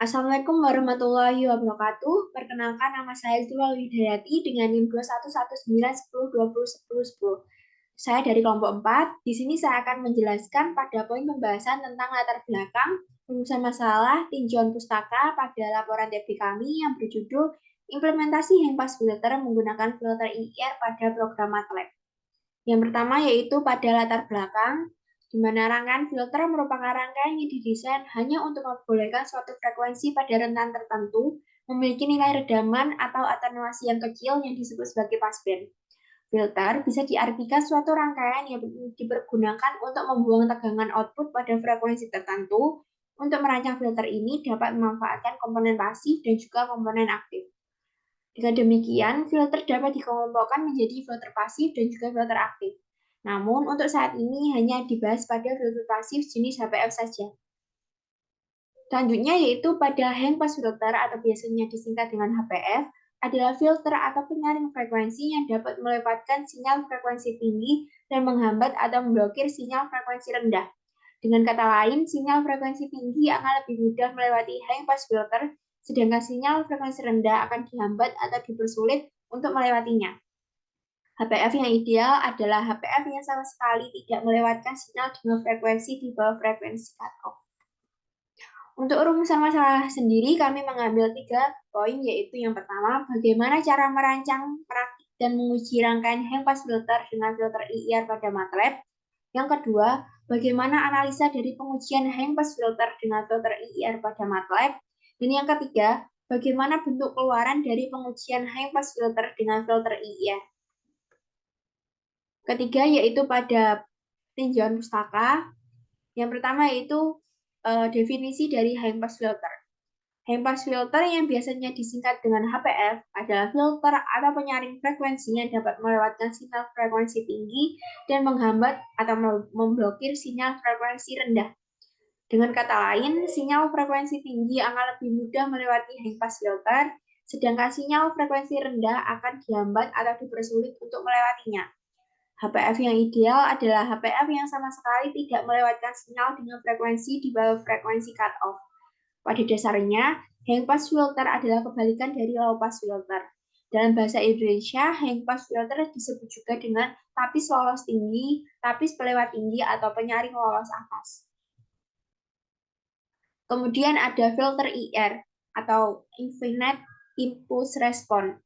Assalamualaikum warahmatullahi wabarakatuh. Perkenalkan nama saya Zulfa Widayati dengan NIM 211910201010. Saya dari kelompok 4. Di sini saya akan menjelaskan pada poin pembahasan tentang latar belakang, rumusan masalah, tinjauan pustaka pada laporan TB kami yang berjudul Implementasi Hengpas Filter menggunakan filter IR pada program MATLAB. Yang pertama yaitu pada latar belakang, di mana rangkaian filter merupakan rangkaian yang didesain hanya untuk membolehkan suatu frekuensi pada rentan tertentu memiliki nilai redaman atau atenuasi yang kecil yang disebut sebagai passband. Filter bisa diartikan suatu rangkaian yang dipergunakan untuk membuang tegangan output pada frekuensi tertentu. Untuk merancang filter ini dapat memanfaatkan komponen pasif dan juga komponen aktif. Dengan demikian, filter dapat dikelompokkan menjadi filter pasif dan juga filter aktif. Namun, untuk saat ini hanya dibahas pada filter pasif jenis HPF saja. Selanjutnya yaitu pada hang pass filter atau biasanya disingkat dengan HPF adalah filter atau penyaring frekuensi yang dapat melewatkan sinyal frekuensi tinggi dan menghambat atau memblokir sinyal frekuensi rendah. Dengan kata lain, sinyal frekuensi tinggi akan lebih mudah melewati high pass filter, sedangkan sinyal frekuensi rendah akan dihambat atau dipersulit untuk melewatinya. HPF yang ideal adalah HPF yang sama sekali tidak melewatkan sinyal dengan frekuensi di bawah frekuensi cutoff. Untuk rumusan masalah sendiri, kami mengambil 3 poin, yaitu yang pertama, bagaimana cara merancang, merakit, dan menguji rangkaian hang pass filter dengan filter IR pada MATLAB. Yang kedua, bagaimana analisa dari pengujian hang pass filter dengan filter IR pada MATLAB. Dan yang ketiga, bagaimana bentuk keluaran dari pengujian hang pass filter dengan filter IR. Ketiga, yaitu pada tinjauan pustaka. Yang pertama yaitu definisi dari high pass filter. High pass filter yang biasanya disingkat dengan HPF adalah filter atau penyaring frekuensi yang dapat melewatkan sinyal frekuensi tinggi dan menghambat atau memblokir sinyal frekuensi rendah. Dengan kata lain, sinyal frekuensi tinggi akan lebih mudah melewati high pass filter, sedangkan sinyal frekuensi rendah akan dihambat atau dipersulit untuk melewatinya. HPF yang ideal adalah HPF yang sama sekali tidak melewatkan sinyal dengan frekuensi di bawah frekuensi cutoff. Pada dasarnya, hang pass filter adalah kebalikan dari low pass filter. Dalam bahasa Indonesia, hang pass filter disebut juga dengan tapis lolos tinggi, tapis pelewat tinggi, atau penyaring lolos atas. Kemudian ada filter IR atau Infinite Impulse Response.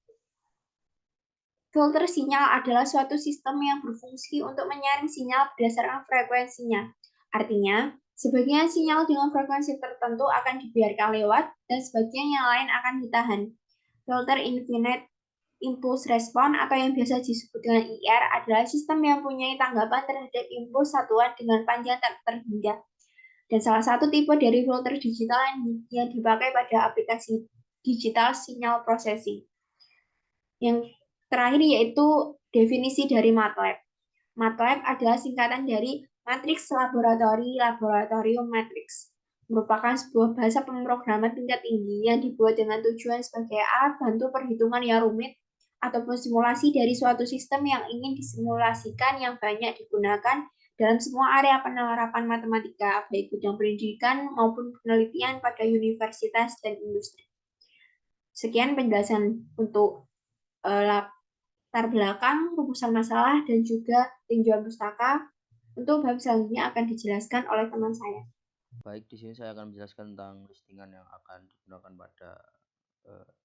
Filter sinyal adalah suatu sistem yang berfungsi untuk menyaring sinyal berdasarkan frekuensinya. Artinya, sebagian sinyal dengan frekuensi tertentu akan dibiarkan lewat dan sebagian yang lain akan ditahan. Filter Infinite Impulse Response atau yang biasa disebut dengan IR adalah sistem yang mempunyai tanggapan terhadap impuls satuan dengan panjang terhingga. Dan salah satu tipe dari filter digital yang dipakai pada aplikasi digital signal processing. Yang terakhir yaitu definisi dari MATLAB. MATLAB adalah singkatan dari Matrix Laboratorium Matrix. Merupakan sebuah bahasa pemrograman tingkat tinggi yang dibuat dengan tujuan sebagai alat bantu perhitungan yang rumit ataupun simulasi dari suatu sistem yang ingin disimulasikan yang banyak digunakan dalam semua area penerapan matematika, baik bidang pendidikan maupun penelitian pada universitas dan industri. Sekian penjelasan untuk latar belakang, rumusan masalah, dan juga tinjauan pustaka. Untuk bab selanjutnya akan dijelaskan oleh teman saya. Baik, di sini saya akan menjelaskan tentang listingan yang akan digunakan pada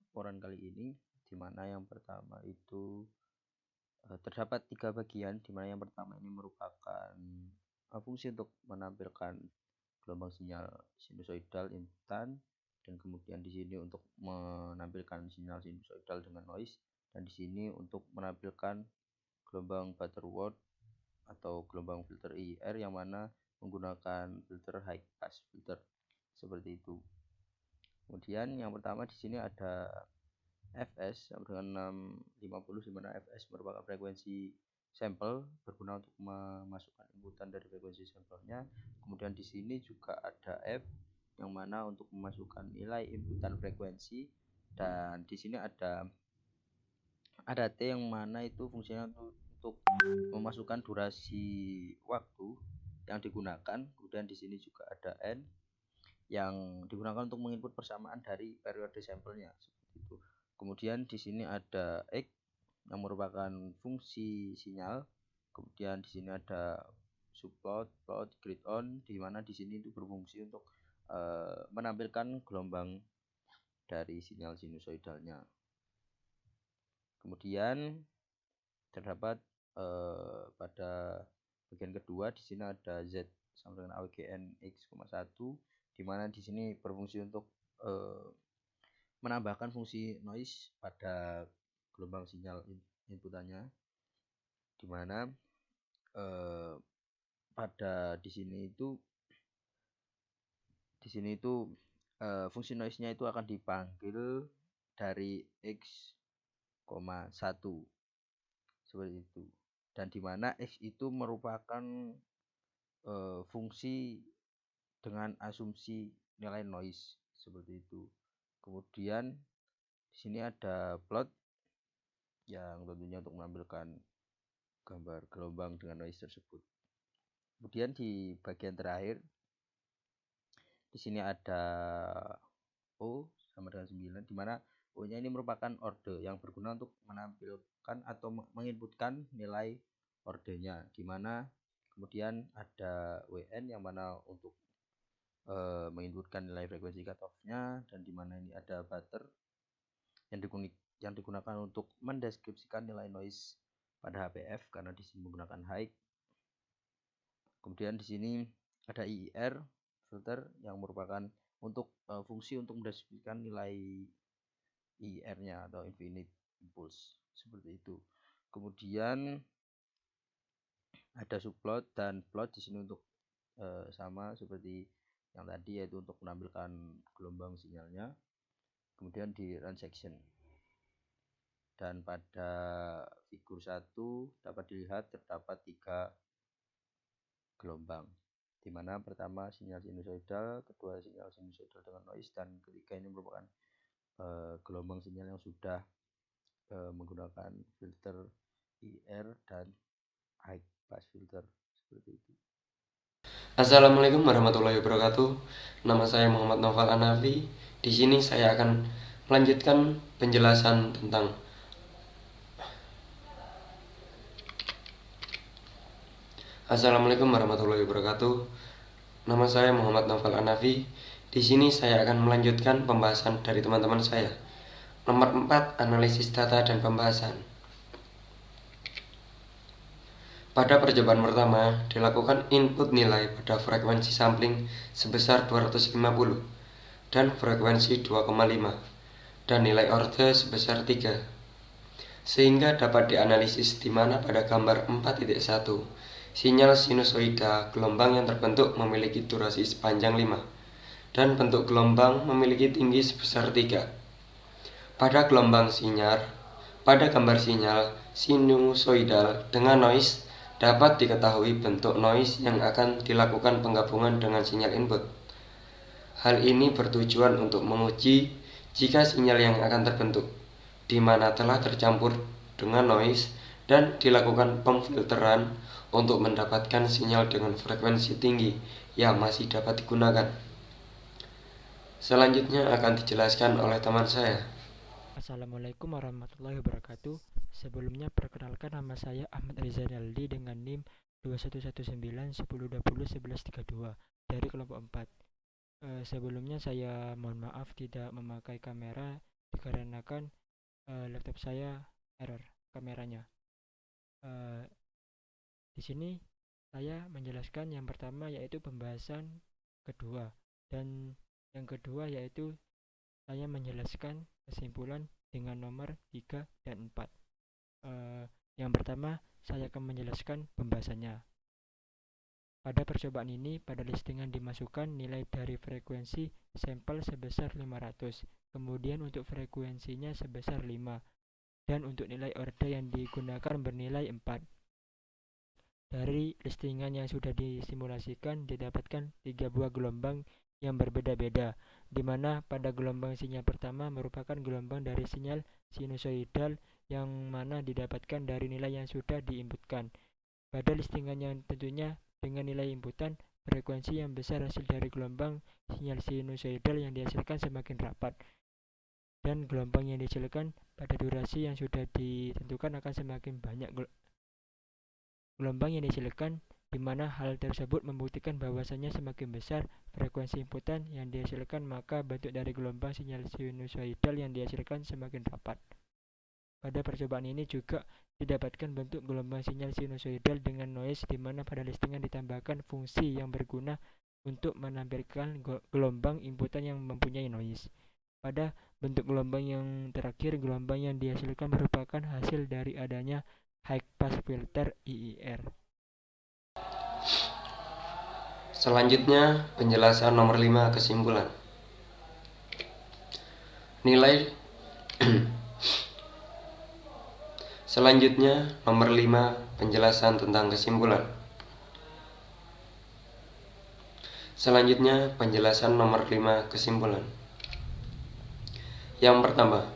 laporan kali ini, di mana yang pertama itu terdapat 3 bagian, di mana yang pertama ini merupakan fungsi untuk menampilkan gelombang sinyal sinusoidal instan, dan kemudian di sini untuk menampilkan sinyal sinusoidal dengan noise, dan di sini untuk menampilkan gelombang Butterworth atau gelombang filter IR yang mana menggunakan filter high pass filter seperti itu. Kemudian yang pertama di sini ada Fs dengan 650, di mana Fs merupakan frekuensi sampel berguna untuk memasukkan inputan dari frekuensi sampelnya. Kemudian di sini juga ada F yang mana untuk memasukkan nilai inputan frekuensi, dan di sini ada T yang mana itu fungsinya untuk memasukkan durasi waktu yang digunakan. Kemudian di sini juga ada N yang digunakan untuk menginput persamaan dari periode sampelnya seperti itu. Kemudian di sini ada X yang merupakan fungsi sinyal. Kemudian di sini ada subplot, plot, grid on, di mana di sini itu berfungsi untuk menampilkan gelombang dari sinyal sinusoidalnya. Kemudian terdapat pada bagian kedua di sini ada Z sama dengan AWGN X,1, di mana di sini berfungsi untuk menambahkan fungsi noise pada gelombang sinyal inputannya, di mana pada di sini itu fungsi noise-nya itu akan dipanggil dari X,1 seperti itu, dan di mana X itu merupakan fungsi dengan asumsi nilai noise seperti itu. Kemudian di sini ada plot yang tentunya untuk menampilkan gambar gelombang dengan noise tersebut. Kemudian di bagian terakhir di sini ada O sama dengan 9, di mana O-nya ini merupakan orde yang berguna untuk menampilkan atau menginputkan nilai ordenya, di mana kemudian ada WN yang mana untuk menginputkan nilai frekuensi cutoff-nya, dan di mana ini ada buzzer yang digunakan untuk mendeskripsikan nilai noise pada HPF karena di sini menggunakan high. Kemudian di sini ada IIR filter yang merupakan untuk fungsi untuk mendeskripsikan nilai IIR-nya atau infinite impulse seperti itu. Kemudian ada subplot dan plot di sini untuk sama seperti yang tadi, yaitu untuk menampilkan gelombang sinyalnya. Kemudian di run section, dan pada figur 1 dapat dilihat terdapat 3 gelombang, di mana pertama sinyal sinusoidal, kedua sinyal sinusoidal dengan noise, dan ketiga ini merupakan gelombang sinyal yang sudah menggunakan filter IR dan high pass filter seperti itu. Assalamualaikum warahmatullahi wabarakatuh. Nama saya Muhammad Naufal Anafi. Di sini saya akan melanjutkan penjelasan tentang Assalamualaikum warahmatullahi wabarakatuh. Nama saya Muhammad Naufal Anafi. Di sini saya akan melanjutkan pembahasan dari teman-teman saya. Nomor 4, analisis data dan pembahasan. Pada percobaan pertama, dilakukan input nilai pada frekuensi sampling sebesar 250 dan frekuensi 2,5 dan nilai orde sebesar 3, sehingga dapat dianalisis di mana pada gambar 4.1 sinyal sinusoida gelombang yang terbentuk memiliki durasi sepanjang 5 dan bentuk gelombang memiliki tinggi sebesar 3. Pada gambar sinyal sinusoidal dengan noise dapat diketahui bentuk noise yang akan dilakukan penggabungan dengan sinyal input. Hal ini bertujuan untuk menguji jika sinyal yang akan terbentuk, di mana telah tercampur dengan noise, dan dilakukan pemfilteran untuk mendapatkan sinyal dengan frekuensi tinggi yang masih dapat digunakan. Selanjutnya akan dijelaskan oleh teman saya. Assalamualaikum warahmatullahi wabarakatuh. Sebelumnya perkenalkan, nama saya Ahmad Rizanaldi dengan NIM 211910201132 dari kelompok 4. Sebelumnya saya mohon maaf tidak memakai kamera dikarenakan laptop saya error kameranya. Di sini saya menjelaskan yang pertama yaitu pembahasan kedua, dan yang kedua yaitu saya menjelaskan kesimpulan dengan nomor 3 dan 4. Yang pertama, saya akan menjelaskan pembahasannya. Pada percobaan ini, pada listingan dimasukkan nilai dari frekuensi sampel sebesar 500, kemudian untuk frekuensinya sebesar 5, dan untuk nilai orde yang digunakan bernilai 4. Dari listingan yang sudah disimulasikan, didapatkan 3 buah gelombang yang berbeda-beda, di mana pada gelombang sinyal pertama merupakan gelombang dari sinyal sinusoidal yang mana didapatkan dari nilai yang sudah diinputkan. Pada listingan yang tentunya dengan nilai inputan frekuensi yang besar hasil dari gelombang sinyal sinusoidal yang dihasilkan semakin rapat, dan gelombang yang dihasilkan pada durasi yang sudah ditentukan akan semakin banyak. Gelombang yang dihasilkan, di mana hal tersebut membuktikan bahwasannya semakin besar frekuensi inputan yang dihasilkan, maka bentuk dari gelombang sinyal sinusoidal yang dihasilkan semakin rapat. Pada percobaan ini juga didapatkan bentuk gelombang sinyal sinusoidal dengan noise, di mana pada listingan ditambahkan fungsi yang berguna untuk menampilkan gelombang inputan yang mempunyai noise. Pada bentuk gelombang yang terakhir, gelombang yang dihasilkan merupakan hasil dari adanya high pass filter IIR. Selanjutnya, penjelasan nomor 5 kesimpulan. Nilai Selanjutnya, nomor 5 penjelasan tentang kesimpulan. Selanjutnya, penjelasan nomor 5 kesimpulan. Yang pertama,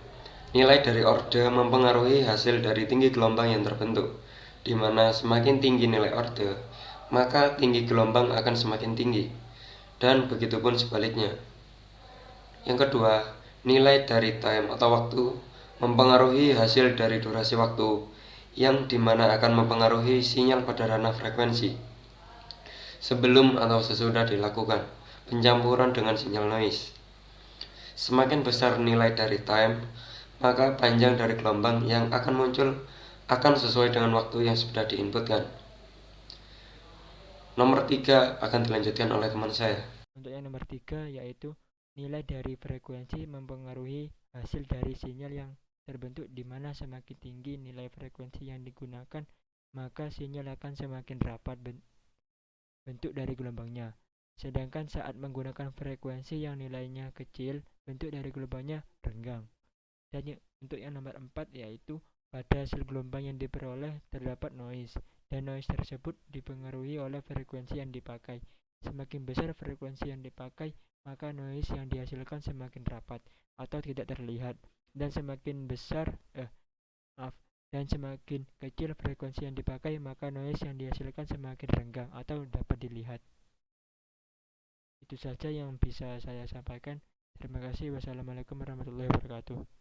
nilai dari orde mempengaruhi hasil dari tinggi gelombang yang terbentuk, di mana semakin tinggi nilai orde, maka tinggi gelombang akan semakin tinggi, dan begitupun sebaliknya. Yang kedua, nilai dari time atau waktu mempengaruhi hasil dari durasi waktu, yang dimana akan mempengaruhi sinyal pada ranah frekuensi sebelum atau sesudah dilakukan pencampuran dengan sinyal noise. Semakin besar nilai dari time, maka panjang dari gelombang yang akan muncul akan sesuai dengan waktu yang sudah diinputkan. Nomor 3 akan dilanjutkan oleh teman saya. Untuk yang nomor 3 yaitu nilai dari frekuensi mempengaruhi hasil dari sinyal yang terbentuk, di mana semakin tinggi nilai frekuensi yang digunakan, maka sinyal akan semakin rapat bentuk dari gelombangnya. Sedangkan saat menggunakan frekuensi yang nilainya kecil, bentuk dari gelombangnya renggang. Dan untuk yang nomor 4 yaitu pada hasil gelombang yang diperoleh terdapat noise, dan noise tersebut dipengaruhi oleh frekuensi yang dipakai. Semakin besar frekuensi yang dipakai, maka noise yang dihasilkan semakin rapat atau tidak terlihat, dan semakin kecil frekuensi yang dipakai, maka noise yang dihasilkan semakin renggang atau dapat dilihat. Itu saja yang bisa saya sampaikan. Terima kasih. Wassalamualaikum warahmatullahi wabarakatuh.